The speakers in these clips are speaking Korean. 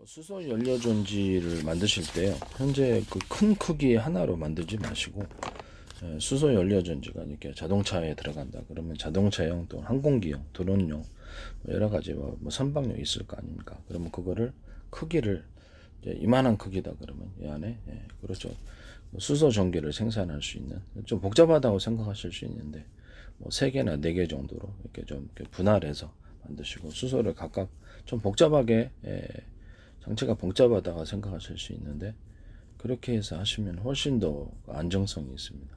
수소 연료 전지를 만드실 때요. 현재 그 큰 크기 하나로 만들지 마시고 수소 연료 전지가 이렇게 자동차에 들어간다. 그러면 자동차용 또는 항공기용, 드론용 여러 가지 선박용 있을 거 아닙니까? 그러면 그거를 크기를 이제 이만한 크기다 그러면 이 안에 그렇죠. 수소 전기를 생산할 수 있는 좀 복잡하다고 생각하실 수 있는데 뭐 3개나 4개 정도로 이렇게 좀 이렇게 분할해서 만드시고 수소를 각각 좀 복잡하게 장치가 복잡하다고 생각하실 수 있는데 그렇게 해서 하시면 훨씬 더 안정성이 있습니다.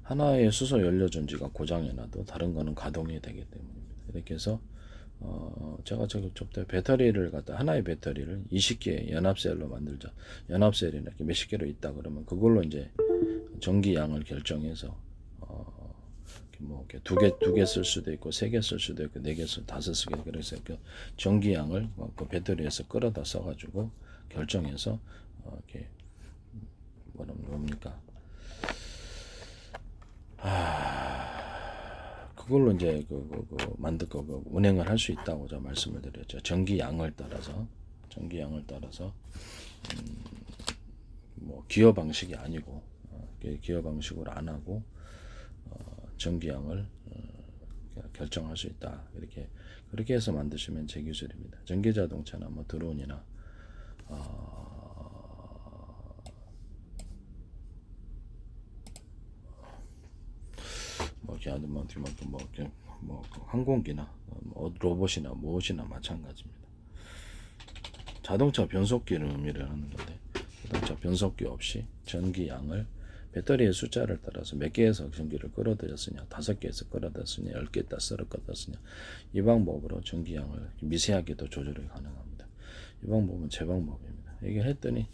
하나의 수소 연료 전지가 고장이 나도 다른 거는 가동이 되기 때문입니다. 이렇게 해서 제가 저때 배터리를 갖다 하나의 배터리를 20개 연합셀로 만들자. 연합셀이 이렇게 몇십 개로 있다 그러면 그걸로 이제 전기 양을 결정해서 뭐 이렇게 두 개 쓸 수도 있고 3개 쓸 수도 있고 4개 쓸 5개 그래서 그 전기 양을 그 배터리에서 끌어다 써가지고 결정해서 이렇게 뭡니까? 그걸로 이제 운행을 할 수 있다고 제가 말씀을 드렸죠. 전기 양을 따라서 뭐 기어 방식이 아니고 기어 방식으로 안 하고 전기 양을 결정할 수 있다. 그렇게 해서 만드시면 제 기술입니다. 전기 자동차나 뭐 드론이나 항공기나 로봇이나 무엇이나 마찬가지입니다. 자동차 변속기름이라는 건데 자동차 변속기 없이 전기 양을 배터리의 숫자를 따라서 몇 개에서 전기를 끌어들였으냐, 5개에서 끌어들였으냐, 10개에다 끌어들였으냐 이 방법으로 전기 양을 미세하게도 조절이 가능합니다. 이 방법은 제 방법입니다. 이게 했더니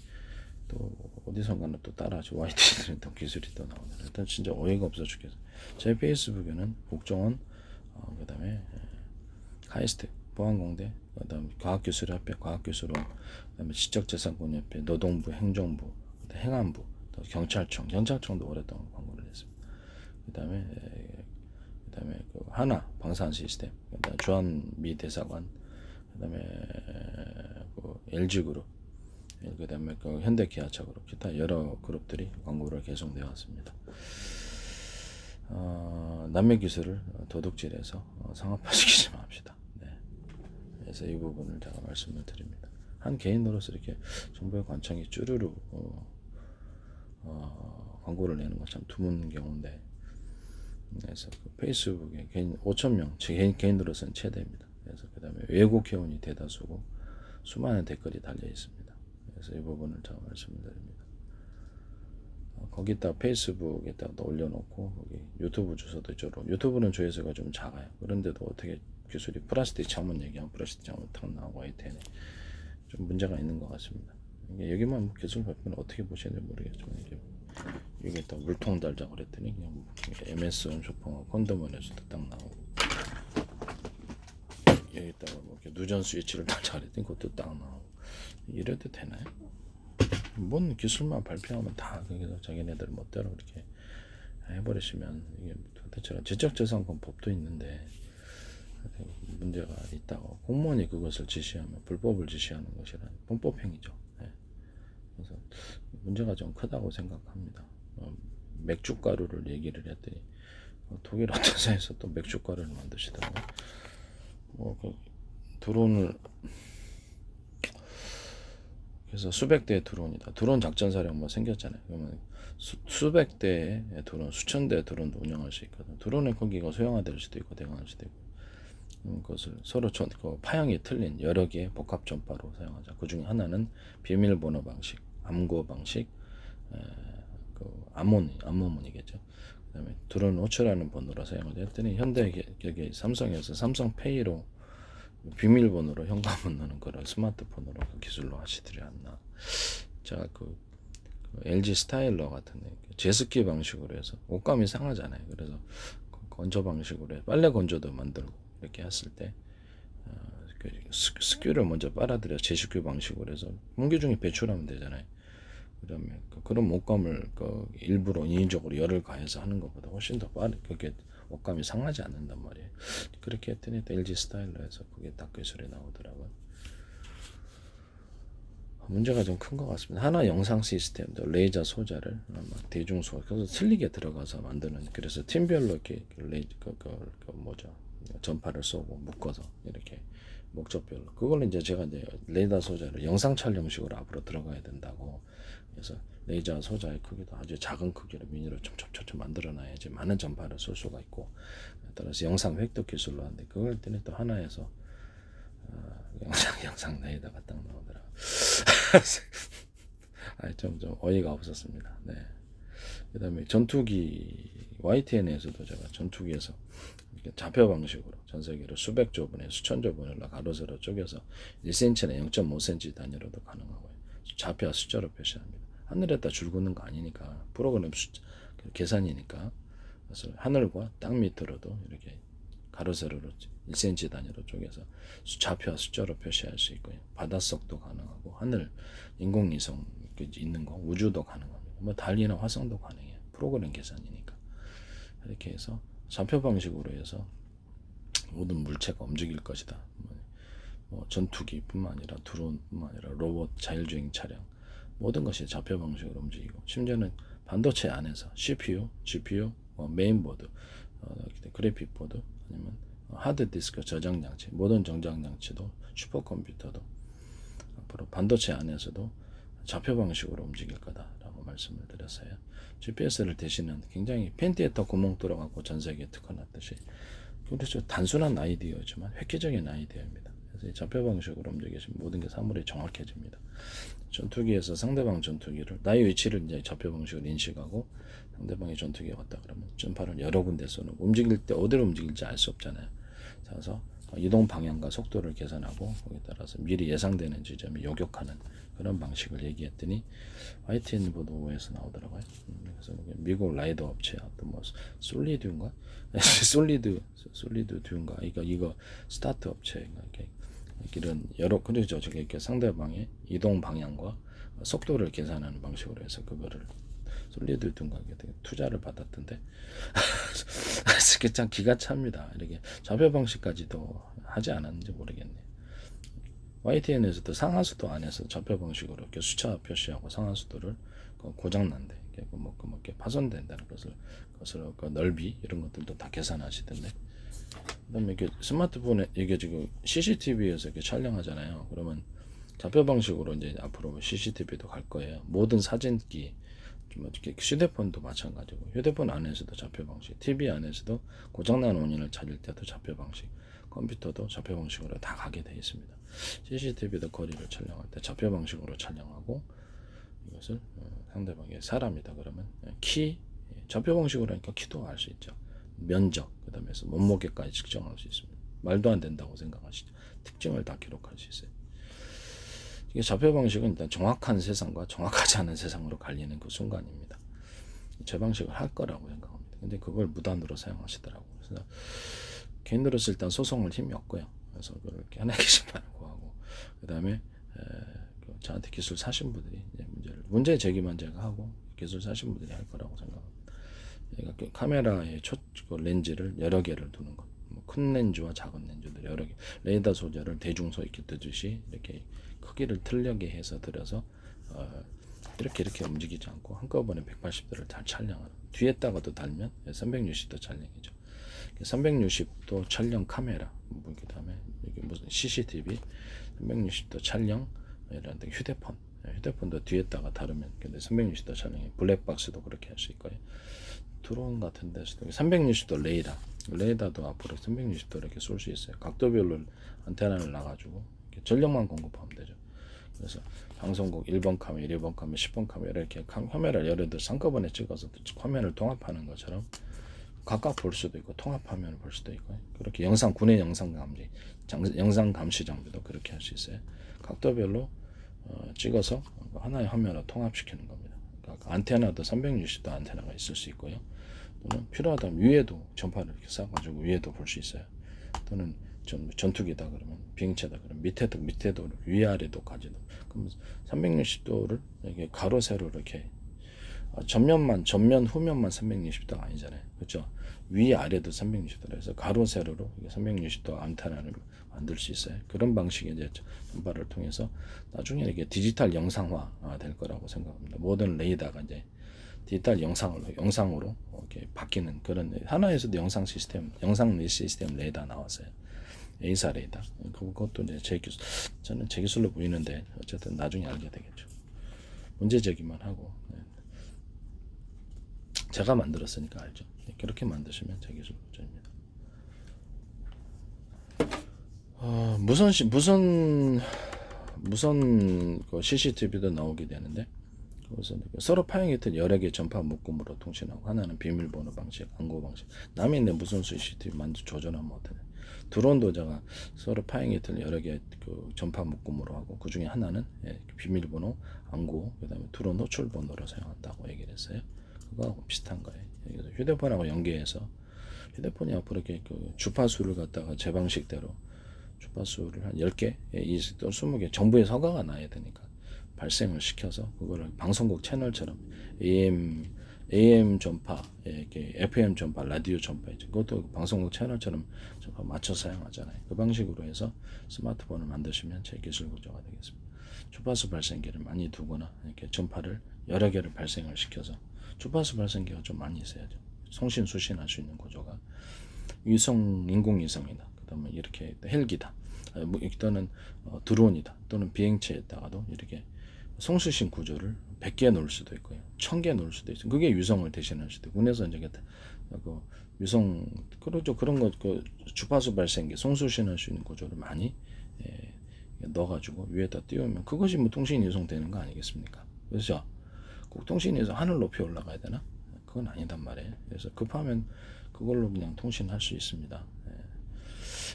또 어디선가는 또 따라하죠. YT들은 또 기술이 또 나오네. 일단 진짜 어이가 없어 죽겠어요. 제 페이스북에는 국정원, 그 다음에 카이스트, 보안공대, 그 다음에 과학기술협회, 과학기술원, 그 다음에 지적재산권협회, 노동부, 행정부, 행안부, 또 경찰청도 오랫동안 광고를 했습니다. 그 다음에 그 하나 방산시스템, 그 다음에 주한미 대사관, 그 다음에 그 LG그룹, 그 다음에 그 현대기아차 그룹, 기타 여러 그룹들이 광고를 계속 내왔습니다. 남의 기술을 도둑질해서 상업화시키지 맙시다. 네. 그래서 이 부분을 제가 말씀을 드립니다. 한 개인으로서 이렇게 정부의 관청이 쭈루루 광고를 내는 건 참 드문 경우인데, 그래서 그 페이스북에 개인 5,000명, 제 개인으로서는 최대입니다. 그래서 그 다음에 외국 회원이 대다수고 수많은 댓글이 달려 있습니다. 그래서 이 부분을 제가 말씀을 드립니다. 거기다 페이스북에다 올려놓고 거기 유튜브 주소도 있죠. 유튜브는 조회수가 좀 작아요. 그런데도 어떻게 기술이 플라스틱 창문 얘기하면 플라스틱 창문 탁 나오고 하여튼 좀 문제가 있는 것 같습니다. 이게 여기만 기술 발표는 어떻게 보시는지 모르겠지만 이게 또 물통 달자 그랬더니 그냥 MS 홈쇼핑하고 콘도몬에서도 딱 나오고 여기다가 뭐 이렇게 누전 스위치를 달자 그랬더니 그것도 딱 나오고 이래도 되나요? 뭔 기술만 발표하면 다 거기서 자기네들 멋대로 그렇게 해버리시면 이게 도대체 지적재산권 법도 있는데 문제가 있다고 공무원이 그것을 지시하면 불법을 지시하는 것이란 범법행위죠. 네. 그래서 문제가 좀 크다고 생각합니다. 맥주가루를 얘기를 했더니 독일 어떤 회사에서 또 맥주가루를 만드시더라고요. 그 드론을 그래서 수백 대의 드론이다. 드론 작전사령 뭐 생겼잖아요. 그러면 수백 대의 드론, 수천 대의 드론도 운영할 수 있거든. 드론의 크기가 소형화될 수도 있고 대강할 수도 있고 그것을 서로 그 파형이 틀린 여러 개의 복합 전파로 사용하자. 그 중에 하나는 비밀번호 방식, 암고 방식, 그 암호문이겠죠. 그다음에 드론 호출하는 번호로 사용을 했더니 현대 기업이 삼성에서 삼성페이로 비밀번호로 현금을 넣는 거를 스마트폰으로 그 기술로 하시더리 않나. 제가 그 LG 스타일러 같은 제습기 방식으로 해서 옷감이 상하잖아요. 그래서 건조 방식으로 빨래 건조도 만들고 이렇게 했을 때 스큐를 먼저 빨아들여 제습기 방식으로 해서 공기 중에 배출하면 되잖아요. 그다음에 그런 옷감을 일부러 인위적으로 열을 가해서 하는 것보다 훨씬 더 빠르게 그게 옷감이 상하지 않는단 말이에요. 그렇게 했더니 LG 스타일러에서 그게 딱 기술이 나오더라고요. 문제가 좀 큰 것 같습니다. 하나 영상 시스템도 레이저 소자를 막 대중소 그래서 틀리게 들어가서 만드는 그래서 팀별로 이렇게 뭐죠 전파를 쏘고 묶어서 이렇게 목적별로 그걸 이제 제가 이제 레이더 소자를 영상 촬영식으로 앞으로 들어가야 된다고 그래서 레이저 소자의 크기도 아주 작은 크기로 미니로 촘촘촘 만들어놔야지 많은 전파를 쏠 수가 있고 따라서 영상 획득 기술로 하는데 그걸 때는 또 하나에서 영상 레이더가 딱 나오더라. 좀 어이가 없었습니다. 네. 그다음에 전투기 YTN에서도 제가 전투기에서 좌표 방식으로 전 세계로 수백 조분에 수천 조분을 가로 세로 쪼개서 1cm나 0.5cm 단위로도 가능하고요. 좌표 숫자로 표시합니다. 하늘에다 줄 긋는 거 아니니까 프로그램 계산이니까 그래서 하늘과 땅 밑으로도 이렇게 가로 세로로 1cm 단위로 쪼개서 좌표와 숫자로 표시할 수 있고요. 바닷속도 가능하고 하늘 인공위성 있는 거 우주도 가능합니다. 뭐 달이나 화성도 가능해요. 프로그램 계산이니까 이렇게 해서 좌표 방식으로 해서 모든 물체가 움직일 것이다. 뭐 전투기뿐만 아니라 드론뿐만 아니라 로봇, 자율주행 차량 모든 것이 좌표 방식으로 움직이고 심지어는 반도체 안에서 CPU, GPU, 메인보드, 그래픽 보드 아니면 하드디스크 저장 장치 모든 저장 장치도 슈퍼컴퓨터도 앞으로 반도체 안에서도 좌표 방식으로 움직일 거다라고 말씀을 드렸어요. GPS를 대신한 굉장히 팬티에 더 구멍 뚫어갖고 전 세계에 특허났듯이 그렇죠. 단순한 아이디어지만 획기적인 아이디어입니다. 그래서 좌표 방식으로 움직이시면 모든 게 사물이 정확해집니다. 전투기에서 상대방 전투기를 나의 위치를 이제 좌표 방식으로 인식하고 상대방의 전투기에 왔다 그러면 전파를 여러 군데 쏘는 움직일 때 어디로 움직일지 알 수 없잖아요. 그래서 이동 방향과 속도를 계산하고 거기에 따라서 미리 예상되는 지점에 요격하는 그런 방식을 얘기했더니 YTN 보도에서 나오더라고요. 그래서 미국 라이더 업체 또 뭐 솔리드인가 솔리드 듀인가 이거 스타트 업체인가 이런 여러 그렇죠. 이렇게 상대방의 이동 방향과 속도를 계산하는 방식으로 해서 그거를 솔리드 듀인가 투자를 받았던데 그게 참 기가 찹니다. 이렇게 좌표 방식까지도 하지 않았는지 모르겠네요. YTN에서도 상하수도 안에서 좌표 방식으로 이렇게 숫자 표시하고 상하수도를 고장난데 이렇게 파손된다는 것을 그 넓이 이런 것들도 다 계산하시던데. 그다음에 이렇게 스마트폰에 이게 지금 CCTV에서 이렇게 촬영하잖아요. 그러면 좌표 방식으로 이제 앞으로 CCTV도 갈 거예요. 모든 사진기 이렇게 휴대폰도 마찬가지고 휴대폰 안에서도 좌표 방식, TV 안에서도 고장난 원인을 찾을 때도 좌표 방식, 컴퓨터도 좌표 방식으로 다 가게 되어 있습니다. CCTV도 거리를 촬영할 때 좌표 방식으로 촬영하고 이것을 상대방의 사람이다 그러면 키 좌표 방식으로 하니까 키도 알 수 있죠. 면적 그다음에 몸무게까지 측정할 수 있습니다. 말도 안 된다고 생각하시죠. 특징을 다 기록할 수 있어요. 이게 좌표 방식은 일단 정확한 세상과 정확하지 않은 세상으로 갈리는 그 순간입니다. 제 방식을 할 거라고 생각합니다. 근데 그걸 무단으로 사용하시더라고요. 그래서 개인으로서 일단 소송을 힘이 없고요. 그래서 그걸 이렇게 하나의 게시판을 구하고 그 다음에 저한테 기술 사신 분들이 문제 제기만 제가 하고 기술 사신 분들이 할 거라고 생각합니다. 그러니까 카메라의 렌즈를 여러 개를 두는 것, 큰 렌즈와 작은 렌즈들 여러 개, 레이더 소재를 대중소 이렇게 뜨듯이 이렇게 크기를 틀리게 해서 들여서 이렇게 움직이지 않고 한꺼번에 180도를 다 촬영하는 뒤에다가도 달면 360도 촬영이죠. 360도 촬영 카메라, 그 다음에 무슨 CCTV, 360도 촬영, 이런 휴대폰도 뒤에다가 다루면 근데 360도 촬영이 블랙박스도 그렇게 할 수 있고요. 드론 같은 데서도 360도 레이더도 앞으로 360도 이렇게 쏠 수 있어요. 각도별로 안테나를 놔가지고 전력만 공급하면 되죠. 그래서 방송국 1번 카메라, 2번 카메라, 10번 카메라 이렇게 카메라를 여러 대 한꺼번에 찍어서 화면을 통합하는 것처럼 각각 볼 수도 있고 통합화면을 볼 수도 있고 그렇게 군의 영상 감시 장비도 그렇게 할 수 있어요. 각도별로 찍어서 하나의 화면으로 통합시키는 겁니다. 그러니까 안테나도 360도 안테나가 있을 수 있고요. 또는 필요하다면 위에도 전파를 이렇게 쏴가지고 위에도 볼 수 있어요. 또는 전투기다 그러면 비행체다 그러면 밑에도 위아래도 가지도 그럼 360도를 이렇게 가로 세로 이렇게 전면 후면만 360도가 아니잖아요. 그렇죠? 위아래도 360도라 해서 가로 세로로 360도 안테나를 만들 수 있어요. 그런 방식의 이제 전파를 통해서 나중에 이게 디지털 영상화 될 거라고 생각합니다. 모든 레이더가 이제 디지털 영상으로 이렇게 바뀌는 그런, 하나에서도 영상 내 시스템 레이더 나왔어요. A사 레이더. 그것도 이제 저는 제 기술로 보이는데 어쨌든 나중에 알게 되겠죠. 문제제기만 하고, 제가 만들었으니까 알죠. 그렇게 만드시면 제 기술 문제입니다. 무선 그 CCTV도 나오게 되는데, 그것은 서로 파형이 된 여러 개의 전파 묶음으로 통신하고, 하나는 비밀번호 방식, 안고 방식. 남이 내 무선 CCTV 조절하면 어떠냐. 드론도 제가 서로 파형이 된 여러 개의 그 전파 묶음으로 하고, 그 중에 하나는 비밀번호, 안고, 그다음에 드론 호출 번호로 사용한다고 얘기를 했어요. 그거하고 비슷한 거예요. 그래서 휴대폰하고 연계해서, 휴대폰이 앞으로 이렇게 그 주파수를 갖다가 제 방식대로 주파수를 한 10개, 20개 또는 20개 정부의 허가가 나야 되니까 발생을 시켜서 그거를 방송국 채널처럼 AM 전파, 이렇게 FM 전파, 라디오 전파, 그것도 방송국 채널처럼 전파 맞춰서 사용하잖아요. 그 방식으로 해서 스마트폰을 만드시면 제 기술 구조가 되겠습니다. 주파수 발생기를 많이 두거나 이렇게 전파를 여러 개를 발생을 시켜서, 주파수 발생기가 좀 많이 있어야죠. 송신 수신할 수 있는 구조가 인공위성이다. 그다음에 이렇게 헬기다. 또는 드론이다. 또는 비행체에다가도 이렇게 송수신 구조를 100개 놓을 수도 있고요. 1000개 놓을 수도 있어요. 그게 위성을 대신할 수도 있고, 군에서 이제 그 위성, 그렇죠. 그런 거, 그 주파수 발생기, 송수신할 수 있는 구조를 많이 넣어가지고 위에다 띄우면 그것이 뭐 통신 이송 되는 거 아니겠습니까? 그렇죠? 꼭 통신 이송 하늘 높이 올라가야 되나? 그건 아니단 말이에요. 그래서 급하면 그걸로 그냥 통신할 수 있습니다.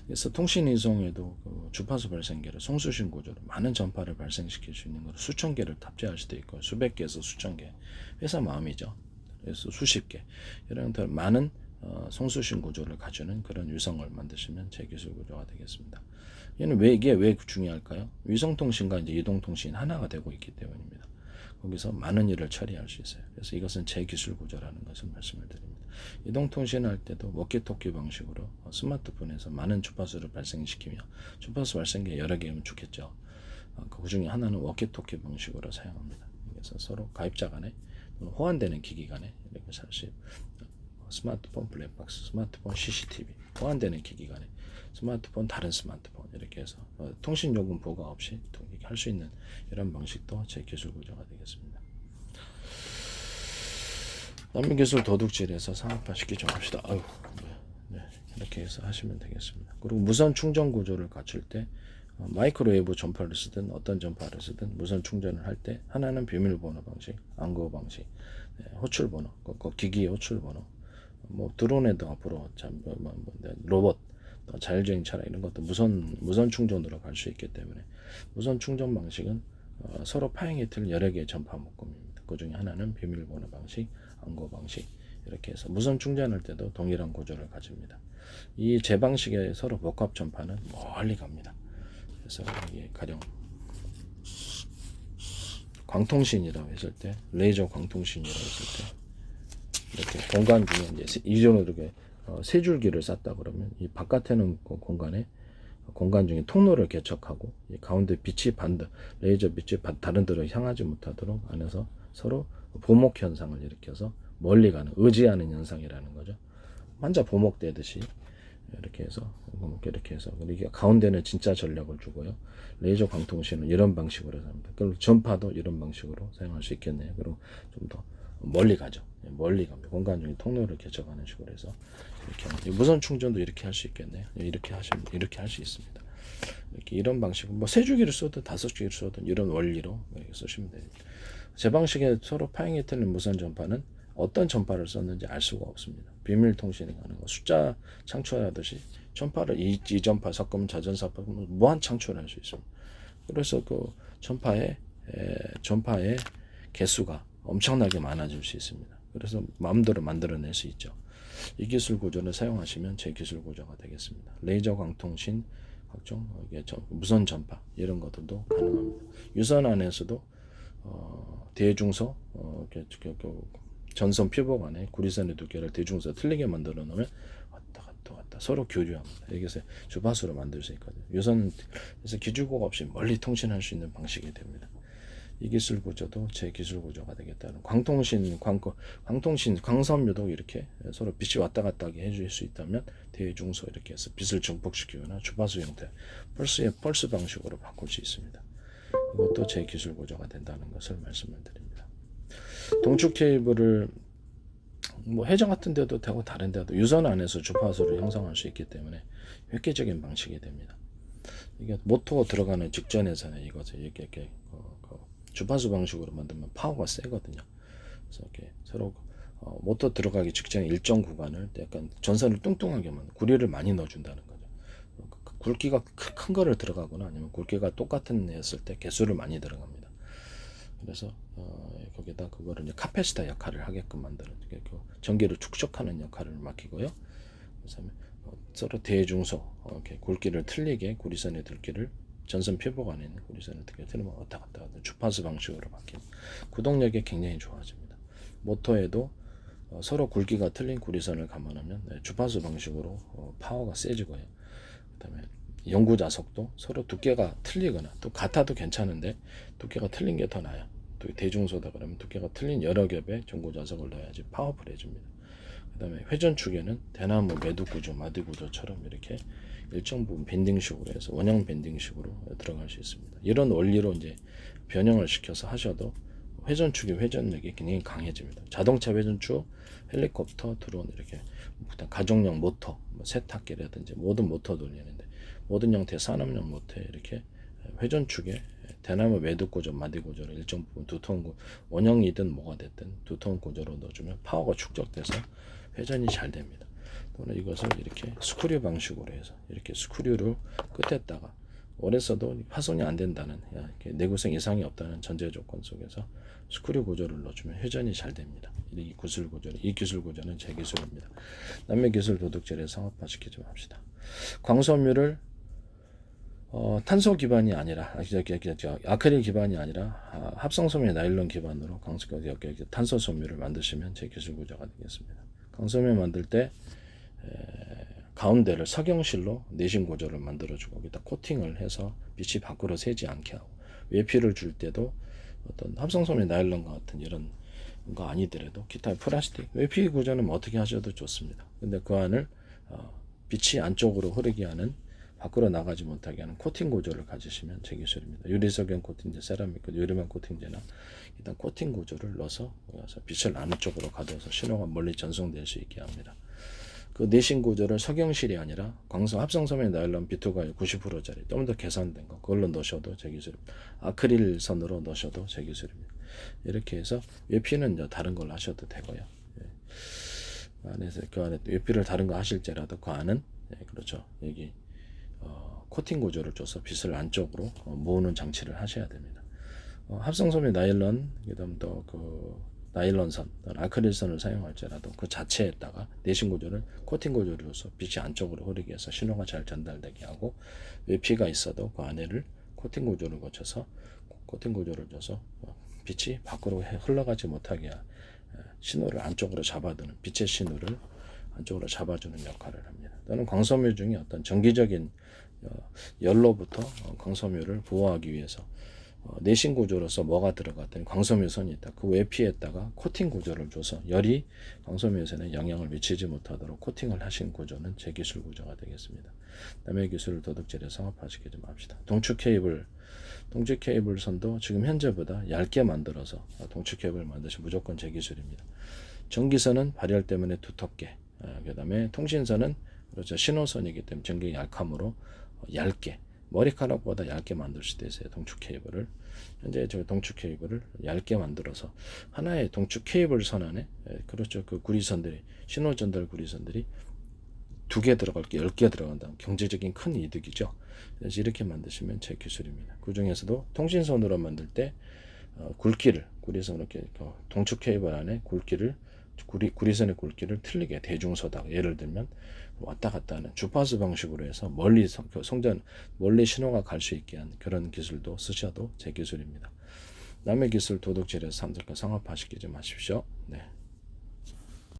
그래서 통신 이송에도 그 주파수 발생기를 송수신 구조로 많은 전파를 발생시킬 수 있는 걸 수천 개를 탑재할 수도 있고, 수백 개에서 수천 개, 회사 마음이죠. 그래서 수십 개, 이런 더 많은 송수신 구조를 가지는 그런 위성을 만드시면 제 기술 구조가 되겠습니다. 이게 왜 중요할까요? 위성 통신과 이제 이동 통신 하나가 되고 있기 때문입니다. 거기서 많은 일을 처리할 수 있어요. 그래서 이것은 제 기술 구조라는 것을 말씀을 드립니다. 이동통신할 때도 워키토키 방식으로 스마트폰에서 많은 주파수를 발생시키며, 주파수 발생기 여러 개면 좋겠죠. 그 중에 하나는 워키토키 방식으로 사용합니다. 그래서 서로 가입자 간에 또는 호환되는 기기 간에 이렇게 사실 스마트폰 블랙박스, 스마트폰 CCTV, 호환되는 기기 간에 스마트폰, 다른 스마트폰 이렇게 해서 통신 요금 부과 없이 할 수 있는 이런 방식도 제 기술 구조가 되겠습니다. 남미기술 도둑질에서 상업화시키 좀 합시다. 이렇게 해서 하시면 되겠습니다. 그리고 무선 충전 구조를 갖출 때 마이크로웨이브 전파를 쓰든 어떤 전파를 쓰든 무선 충전을 할 때, 하나는 비밀번호 방식, 안고 방식, 호출 번호, 기기의 호출 번호, 뭐 드론에도 앞으로 로봇, 자율주행 차량 이런 것도 무선 충전으로 갈 수 있기 때문에, 무선 충전 방식은 서로 파행이 틀 여러 개의 전파 묶음입니다. 그 중에 하나는 비밀번호 방식, 안고 방식, 이렇게 해서 무선 충전할 때도 동일한 구조를 가집니다. 이 제 방식의 서로 복합 전파는 멀리 갑니다. 그래서 이게 가령 광통신이라고 했을 때, 레이저 광통신이라고 했을 때, 이렇게 공간 중에 이제 이전으로 이렇게 세 줄기를 쌌다 그러면, 이 바깥에는 공간 중에 통로를 개척하고, 이 가운데 빛이 레이저 빛이 다른 데로 향하지 못하도록 안에서 서로 보목 현상을 일으켜서 멀리 가는, 의지하는 현상이라는 거죠. 환자 보목되듯이 이렇게 해서 이게 가운데는 진짜 전력을 주고요. 레이저 광통신은 이런 방식으로 합니다. 그리고 전파도 이런 방식으로 사용할 수 있겠네요. 그리고 좀 더 멀리 가죠. 멀리 갑니다. 공간 중에 통로를 개척하는 식으로 해서 이렇게 무선 충전도 이렇게 할 수 있겠네요. 이렇게 할 수 있습니다. 이런 방식은 뭐 세 주기를 써든 다섯 주기를 써든 이런 원리로 쓰시면 됩니다. 제 방식에 서로 파행이 틀린 무선 전파는 어떤 전파를 썼는지 알 수가 없습니다. 비밀 통신이 가능하고, 숫자 창출하듯이 전파를 이 전파 섞으면 저전파 무한 창출할 수 있습니다. 그래서 그 전파의 개수가 엄청나게 많아질 수 있습니다. 그래서 마음대로 만들어낼 수 있죠. 이 기술 구조를 사용하시면 제 기술 구조가 되겠습니다. 레이저 광통신, 각종 무선 전파 이런 것들도 가능합니다. 유선 안에서도 대중소, 전선 피복 안에 구리선의 두께를 대중소 틀리게 만들어 놓으면 왔다 갔다 왔다 갔다 서로 교류합니다. 여기서 주파수로 만들 수 있거든요. 유선에서 기줄곡 없이 멀리 통신할 수 있는 방식이 됩니다. 이 기술 구조도 제 기술 구조가 되겠다는 광통신, 광섬유도 이렇게 서로 빛이 왔다 갔다 하게 해줄 수 있다면 대중소 이렇게 해서 빛을 증폭시키거나 주파수 형태, 펄스 방식으로 바꿀 수 있습니다. 이것도 제 기술 구조가 된다는 것을 말씀을 드립니다. 동축 케이블을 뭐 해저 같은 데도 되고 다른 데도 유선 안에서 주파수를 형성할 수 있기 때문에 획기적인 방식이 됩니다. 이게 모터 들어가는 직전에서는 이것을 이렇게 주파수 방식으로 만들면 파워가 세거든요. 그래서 이렇게 서로 모터 들어가기 직전에 일정 구간을 약간 전선을 뚱뚱하게 만들, 구리를 많이 넣어준다는 거죠. 굵기가 큰 거를 들어가거나 아니면 굵기가 똑같은 애 했을 때 개수를 많이 들어갑니다. 그래서 거기다 그거를 이제 카패시터 역할을 하게끔 만드는 전기를 축적하는 역할을 맡기고요. 그다음에 서로 대중소 이렇게 굵기를 틀리게 구리선의 들기를 전선 표복 안에 있는 구리선의 들기를 틀리면 왔다 갔다 하는 주파수 방식으로 바뀌는 구동력이 굉장히 좋아집니다. 모터에도 서로 굵기가 틀린 구리선을 감안하면 주파수 방식으로 파워가 세지고요. 그다음에 연구 자석도 서로 두께가 틀리거나 또 같아도 괜찮은데 두께가 틀린 게 더 나아요. 대중소다 그러면 두께가 틀린 여러 겹의 전구 자석을 넣어야지 파워풀해집니다. 그다음에 회전축에는 대나무 매듭 구조, 마디 구조처럼 이렇게 일정 부분 밴딩식으로 해서 원형 밴딩식으로 들어갈 수 있습니다. 이런 원리로 이제 변형을 시켜서 하셔도 회전축의 회전력이 굉장히 강해집니다. 자동차 회전축, 헬리콥터, 드론 이렇게 가정용 모터, 세탁기라든지 모든 모터 돌리는데 모든 형태의 산업용 모터에 이렇게 회전축에 대나무 매듭 구조, 마디 구조를 일정 부분 두통 원형이든 뭐가 됐든 두통 구조로 넣어주면 파워가 축적돼서 회전이 잘 됩니다. 또는 이것을 이렇게 스크류 방식으로 해서 이렇게 스크류를 끝에다가 오래 써도 파손이 안 된다는 내구성 이상이 없다는 전제 조건 속에서 스크류 구조를 넣어주면 회전이 잘 됩니다. 이 기술 구조는 제 기술입니다. 남의 기술 도둑질에 상업화시키지 맙시다. 광섬유를 탄소 기반이 아니라 아크릴 기반이 아니라 합성섬유 나일론 기반으로 탄소 섬유를 만드시면 제 기술 구조가 되겠습니다. 광섬유 만들 때 가운데를 석영실로 내심 구조를 만들어주고 거기다 코팅을 해서 빛이 밖으로 새지 않게 하고 외피를 줄 때도 어떤 합성섬유 나일론과 같은 이런 거 아니더라도 기타 플라스틱 외피 구조는 어떻게 하셔도 좋습니다. 근데 그 안을 빛이 안쪽으로 흐르게 하는 밖으로 나가지 못하게 하는 코팅 구조를 가지시면 제 기술입니다. 유리석연 코팅제, 세라믹, 유리만 코팅제나 일단 코팅 구조를 넣어서 빛을 안쪽으로 가둬서 신호가 멀리 전송될 수 있게 합니다. 그 내신 구조를 석영실이 아니라 합성섬유 나일론 비투가 90%짜리 좀 더 계산된 거 그걸로 넣으셔도 제 기술입니다. 아크릴 선으로 넣으셔도 제 기술입니다. 이렇게 해서 외피는 이제 다른 걸로 하셔도 되고요. 안에서 그 안에 외피를 다른 거 하실지라도 그 안은 그렇죠. 여기 코팅 구조를 줘서 빛을 안쪽으로 모으는 장치를 하셔야 됩니다. 합성섬유 나일론 그다음 또 그 나일론선, 아크릴선을 사용할지라도 그 자체에다가 내신 구조를 코팅 구조를 줘서 빛이 안쪽으로 흐르게 해서 신호가 잘 전달되게 하고 외피가 있어도 그 안에를 코팅 구조를 거쳐서 코팅 구조를 줘서 빛이 밖으로 흘러가지 못하게 신호를 안쪽으로 잡아두는 빛의 신호를 안쪽으로 잡아주는 역할을 합니다. 또는 광섬유 중에 어떤 정기적인 열로부터 광섬유를 보호하기 위해서 내신 구조로서 뭐가 들어갔더니 광섬유선이 있다. 그 외피에다가 코팅 구조를 줘서 열이 광섬유선에 영향을 미치지 못하도록 코팅을 하신 구조는 제 기술 구조가 되겠습니다. 남의 기술을 도둑질에 상업화시키지 맙시다. 동축 케이블 선도 지금 현재보다 얇게 만들어서 동축 케이블 만드시 무조건 제 기술입니다. 전기선은 발열 때문에 두텁게, 그 다음에 통신선은 그렇죠 신호선이기 때문에 전기 약함으로 얇게 머리카락보다 얇게 만들 수도 있어요. 동축 케이블을 현재 저 동축 케이블을 얇게 만들어서 하나의 동축 케이블 선 안에 그렇죠 그 구리선들이 신호 전달 구리선들이 2개 들어갈 게 10개 들어간다면 경제적인 큰 이득이죠. 그래서 이렇게 만드시면 제 기술입니다. 그 중에서도 통신선으로 만들 때 굵기를 구리선 이렇게 동축 케이블 안에 굵기를 구리선의 굵기를 틀리게 대중소다 예를 들면 왔다 갔다 하는 주파수 방식으로 해서 멀리 신호가 갈 수 있게 한 그런 기술도 쓰셔도 제 기술입니다. 남의 기술 도둑질해서 상업화시키지 마십시오. 네.